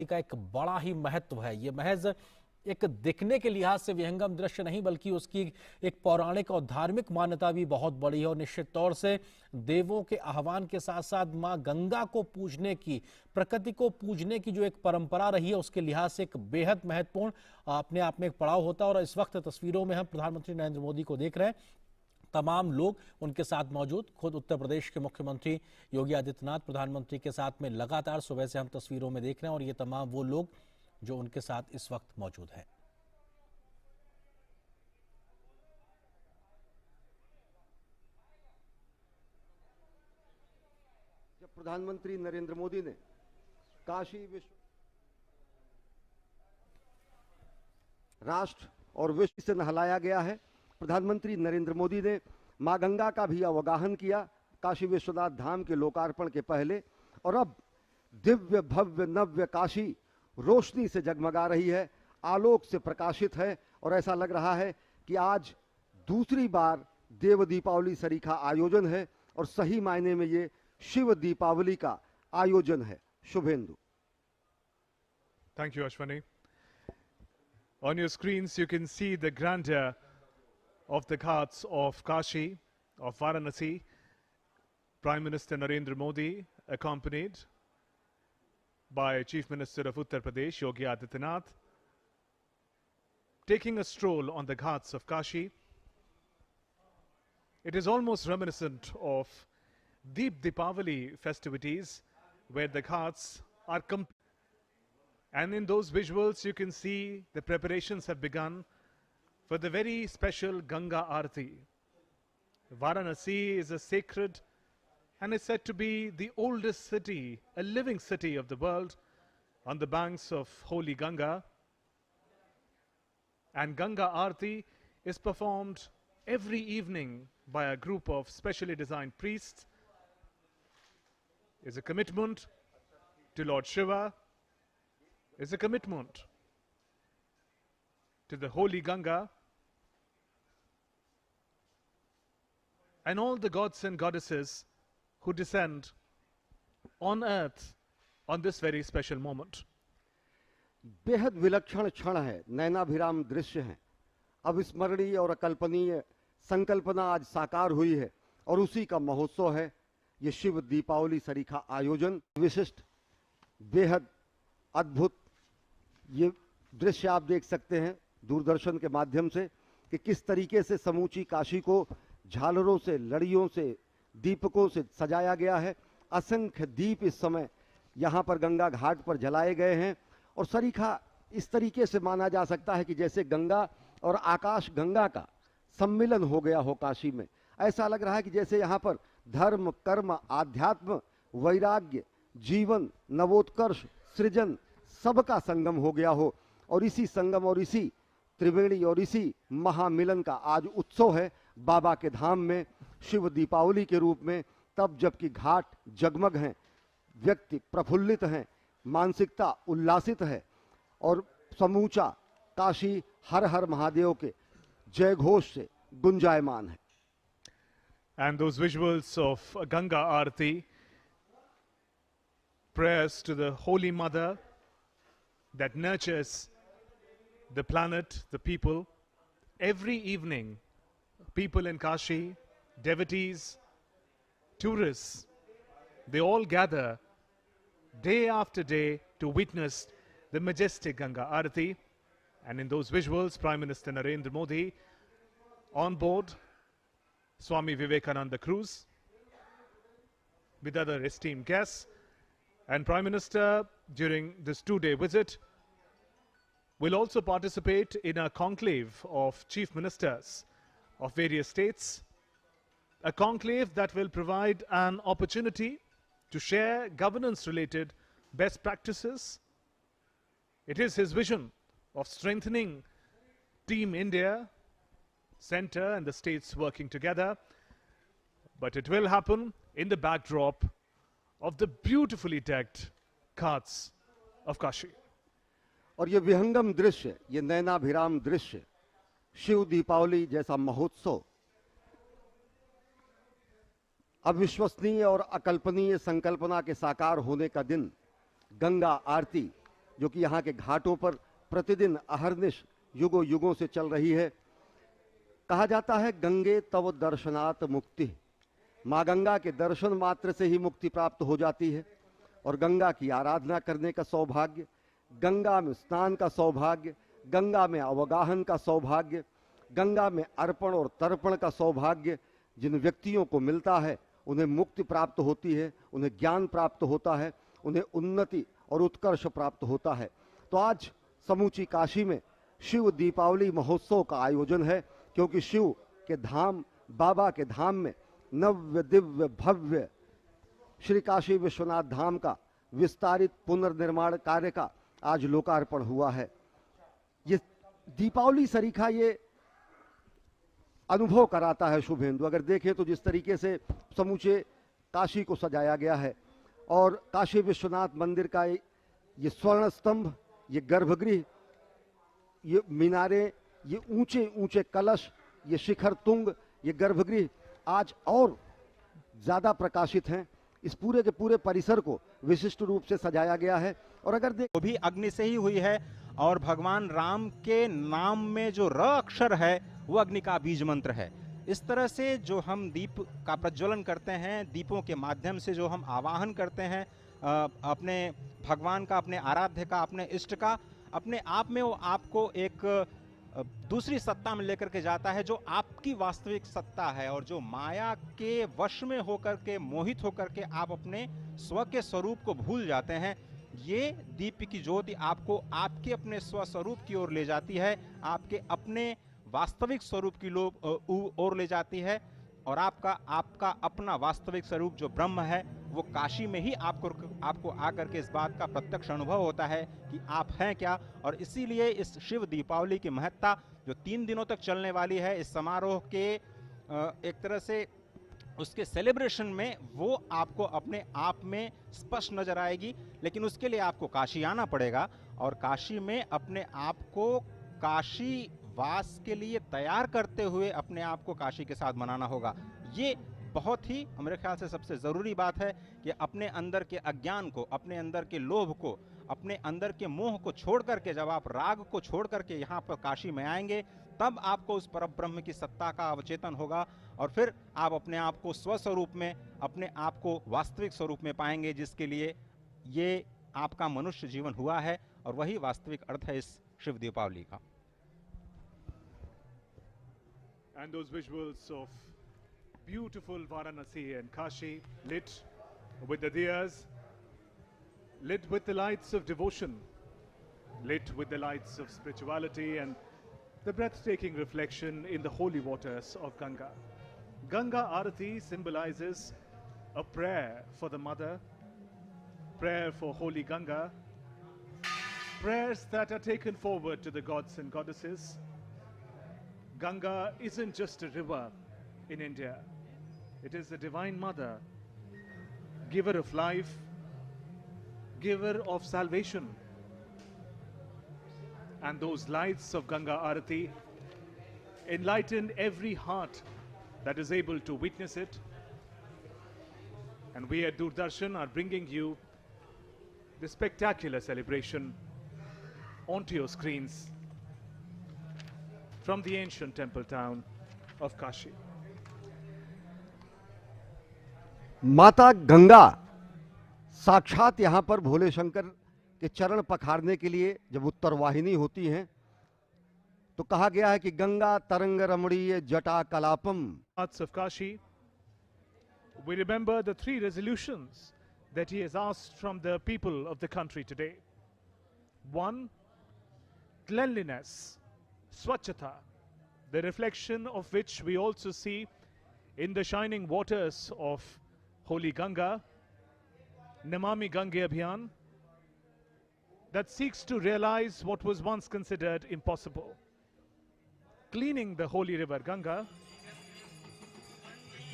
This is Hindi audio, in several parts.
का एक बड़ा ही महत्व है। ये महज एक दिखने के लिहाज से विहंगम दृश्य नहीं, बल्कि उसकी एक पौराणिक और धार्मिक मान्यता भी बहुत बड़ी है। और निश्चित तौर से देवों के आह्वान के साथ साथ मां गंगा को पूजने की, प्रकृति को पूजने की जो एक परंपरा रही है, उसके लिहाज से एक बेहद महत्वपूर्ण अपने आप में एक पड़ाव होता है। और इस वक्त तस्वीरों में हम प्रधानमंत्री नरेंद्र मोदी को देख रहे हैं, तमाम लोग उनके साथ मौजूद। खुद उत्तर प्रदेश के मुख्यमंत्री योगी आदित्यनाथ प्रधानमंत्री के साथ में लगातार सुबह से हम तस्वीरों में देख रहे हैं, और ये तमाम वो लोग जो उनके साथ इस वक्त मौजूद हैं। जब प्रधानमंत्री नरेंद्र मोदी ने काशी विश्व राष्ट्र और विश्व से नहलाया गया है, प्रधानमंत्री नरेंद्र मोदी ने मां गंगा का भी अवगाहन किया काशी विश्वनाथ धाम के लोकार्पण के पहले। और अब दिव्य भव्य नव्य काशी रोशनी से जगमगा रही है, आलोक से प्रकाशित है, और ऐसा लग रहा है कि आज दूसरी बार देव दीपावली सरीखा आयोजन है और सही मायने में ये शिव दीपावली का आयोजन है। Suvendu. Thank you, Ashwani. On your screens, you can see the grandeur of the ghats of Kashi, of Varanasi. Prime Minister Narendra Modi, accompanied by Chief Minister of Uttar Pradesh, Yogi Adityanath, taking a stroll on the ghats of Kashi. It is almost reminiscent of Deep Deepavali festivities, where the ghats are complete. And in those visuals, you can see the preparations have begun for the very special Ganga Aarti. Varanasi is a sacred and is said to be the oldest city, a living city of the world, on the banks of holy Ganga. And Ganga Aarti is performed every evening by a group of specially designed priests. Is a commitment to Lord Shiva, is a commitment to the holy Ganga and all the gods and goddesses who descend on earth on this very special moment. बेहद विलक्षण क्षण है, नैनाभिराम दृश्य है। अविस्मरणीय और अकल्पनीय संकल्पना आज साकार हुई है, और उसी का महोत्सव है ये शिव दीपावली सरीखा आयोजन। विशिष्ट, बेहद अद्भुत ये दृश्य आप देख सकते हैं दूरदर्शन के माध्यम से कि किस तरीके से समूची काशी को झालरों से, लड़ियों से, दीपकों से सजाया गया है। असंख्य दीप इस समय यहाँ पर गंगा घाट पर जलाए गए हैं, और सरीखा इस तरीके से माना जा सकता है कि जैसे गंगा और आकाश गंगा का सम्मिलन हो गया हो काशी में। ऐसा लग रहा है कि जैसे यहाँ पर धर्म, कर्म, आध्यात्म, वैराग्य, जीवन, नवोत्कर्ष, सृजन सबका संगम हो गया हो। और इसी संगम और इसी त्रिवेणी और इसी महामिलन का आज उत्सव है बाबा के धाम में शिव दीपावली के रूप में। तब जबकि घाट जगमग हैं, व्यक्ति प्रफुल्लित हैं, मानसिकता उल्लासित है, और समूचा काशी हर हर महादेव के जय घोष से गुंजायमान है। And those visuals of Ganga Aarti, prayers to the Holy Mother that nurtures the planet, the people. Every evening, people in Kashi, devotees, tourists, they all gather day after day to witness the majestic Ganga Aarti. And in those visuals, Prime Minister Narendra Modi on board Swami Vivekananda cruise with other esteemed guests. And Prime Minister, during this two-day visit, will also participate in a conclave of chief ministers of various states, a conclave that will provide an opportunity to share governance-related best practices. It is his vision of strengthening Team India, Centre and the states working together, but it will happen in the backdrop of the beautifully decked ghats of Kashi. और ये विहंगम दृश्य, ये नैनाभिराम दृश्य, शिव दीपावली जैसा महोत्सव, अविश्वसनीय और अकल्पनीय संकल्पना के साकार होने का दिन, गंगा आरती, जो कि यहाँ के घाटों पर प्रतिदिन अहर्निश युगों युगों से चल रही है। कहा जाता है गंगे तव दर्शनात् मुक्ति, माँ गंगा के दर्शन मात्र से ही मुक्ति प्राप्त हो जाती है। और गंगा की आराधना करने का सौभाग्य, गंगा में स्नान का सौभाग्य, गंगा में अवगाहन का सौभाग्य, गंगा में अर्पण और तर्पण का सौभाग्य जिन व्यक्तियों को मिलता है उन्हें मुक्ति प्राप्त होती है, उन्हें ज्ञान प्राप्त होता है, उन्हें उन्नति और उत्कर्ष प्राप्त होता है। तो आज समूची काशी में शिव दीपावली महोत्सव का आयोजन है, क्योंकि शिव के धाम, बाबा के धाम में नव्य दिव्य भव्य श्री काशी विश्वनाथ धाम का विस्तारित पुनर्निर्माण कार्य का आज लोकार्पण हुआ है। ये दीपावली सरीखा ये अनुभव कराता है शुभेंदु। अगर देखें तो जिस तरीके से समूचे काशी को सजाया गया है और काशी विश्वनाथ मंदिर का ये स्वर्ण स्तंभ, ये गर्भगृह, ये मीनारें, ये ऊंचे ऊंचे कलश, ये शिखर तुंग, ये गर्भगृह आज और ज्यादा प्रकाशित हैं। इस पूरे के पूरे परिसर को विशिष्ट रूप से सजाया गया है। और अगर वो भी अग्नि से ही हुई है और भगवान राम के नाम में जो र अक्षर है वो अग्नि का बीज मंत्र है। इस तरह से जो हम दीप का प्रज्वलन करते हैं, दीपों के माध्यम से जो हम आवाहन करते हैं अपने भगवान का, अपने आराध्य का, अपने इष्ट का, अपने आप में वो आपको एक दूसरी सत्ता में लेकर के जाता है जो आपकी वास्तविक सत्ता है। और जो माया के वश में होकर के, मोहित होकर के आप अपने स्व के स्वरूप को भूल जाते हैं, ये दीप की ज्योति आपको आपके अपने स्वस्वरूप की ओर ले जाती है, आपके अपने वास्तविक स्वरूप की ओर ले जाती है। और आपका अपना वास्तविक स्वरूप जो ब्रह्म है वो काशी में ही आपको आकर के इस बात का प्रत्यक्ष अनुभव होता है कि आप हैं क्या। और इसीलिए इस शिव दीपावली की महत्ता जो 3 दिनों तक चलने वाली है, इस समारोह के एक तरह से उसके सेलिब्रेशन में वो आपको अपने आप में स्पष्ट नजर आएगी। लेकिन उसके लिए आपको काशी आना पड़ेगा और काशी में अपने आप को काशी वास के लिए तैयार करते हुए अपने आप को काशी के साथ मनाना होगा। ये बहुत ही मेरे ख्याल से सबसे ज़रूरी बात है कि अपने अंदर के अज्ञान को, अपने अंदर के लोभ को, अपने अंदर के मोह को छोड़ करके, जब आप राग को छोड़ करके यहाँ पर काशी में आएंगे, तब आपको उस परब्रह्म की सत्ता का अवचेतन होगा और फिर आप अपने आप को स्वस्वरूप में, अपने आप को वास्तविक स्वरूप में पाएंगे, जिसके लिए ये आपका मनुष्य जीवन हुआ है और वही वास्तविक अर्थ है इस शिव दीपावली का। And those visuals of beautiful Varanasi and Kashi, lit with the diyas, lit with the lights of devotion, lit with the lights of spirituality and the breathtaking reflection in the holy waters of Ganga. Ganga Arati symbolizes a prayer for the mother, prayer for holy Ganga, prayers that are taken forward to the gods and goddesses. Ganga isn't just a river in India. It is the Divine Mother, giver of life, giver of salvation. And those lights of Ganga Arati enlighten every heart that is able to witness it. And we at Doordarshan are bringing you this spectacular celebration onto your screens from the ancient temple town of Kashi. माता गंगा साक्षात यहाँ पर भोले शंकर के चरण पखारने के लिए जब उत्तरवाहिनी होती हैं तो कहा गया है कि गंगा तरंग रमणीय जटा कलापम। Hearts of Kashi, we remember the 3 resolutions that he has asked from the people of the country today. 1, cleanliness, Swachhata, the reflection of which we also see in the shining waters of holy Ganga, Namami Gange Abhiyan, that seeks to realize what was once considered impossible. Cleaning the holy river Ganga.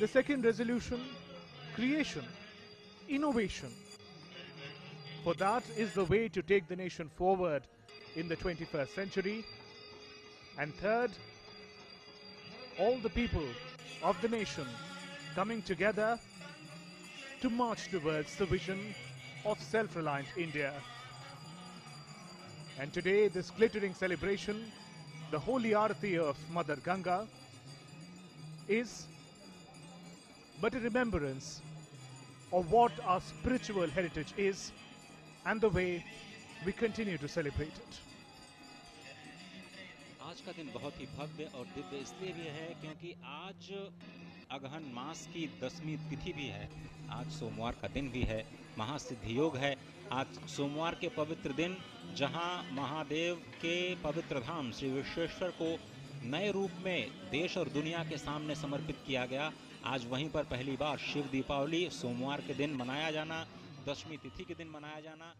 The second resolution, creation, innovation. For that is the way to take the nation forward in the 21st century. And third, all the people of the nation coming together to march towards the vision of self-reliant India. And today, this glittering celebration, the holy Aarti of Mother Ganga, is but a remembrance of what our spiritual heritage is and the way we continue to celebrate it. आज का दिन बहुत ही भव्य और दिव्य इसलिए भी है क्योंकि आज अगहन मास की 10वीं तिथि भी है। आज सोमवार का दिन भी है, महासिद्धि योग है। आज सोमवार के पवित्र दिन जहां महादेव के पवित्र धाम श्री विश्वेश्वर को नए रूप में देश और दुनिया के सामने समर्पित किया गया, आज वहीं पर पहली बार शिव दीपावली सोमवार के दिन मनाया जाना, 10वीं तिथि के दिन मनाया जाना